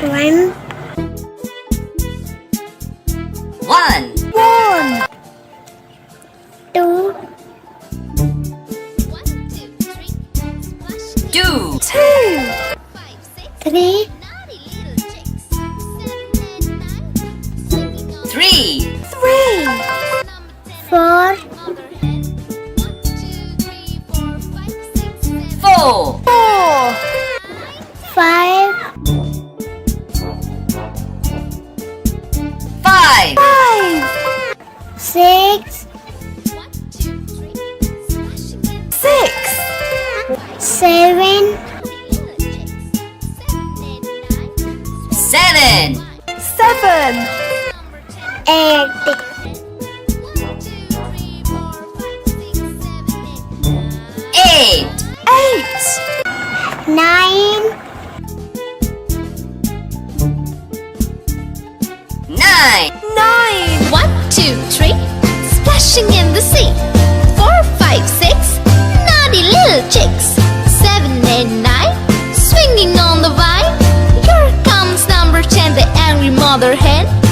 One. One. One. Two. Two. Two. Three. Three. Three. Four. Four. Four. Five. Five. Five. Six. Six. Seven. Seven. Seven. Eight. Eight. Eight. Nine. Nine. Nine. 1, 2, 3, splashing in the sea. 4, 5, 6, naughty little chicks. 7 and 9, swinging on the vine. Here comes number 10, the angry mother hen.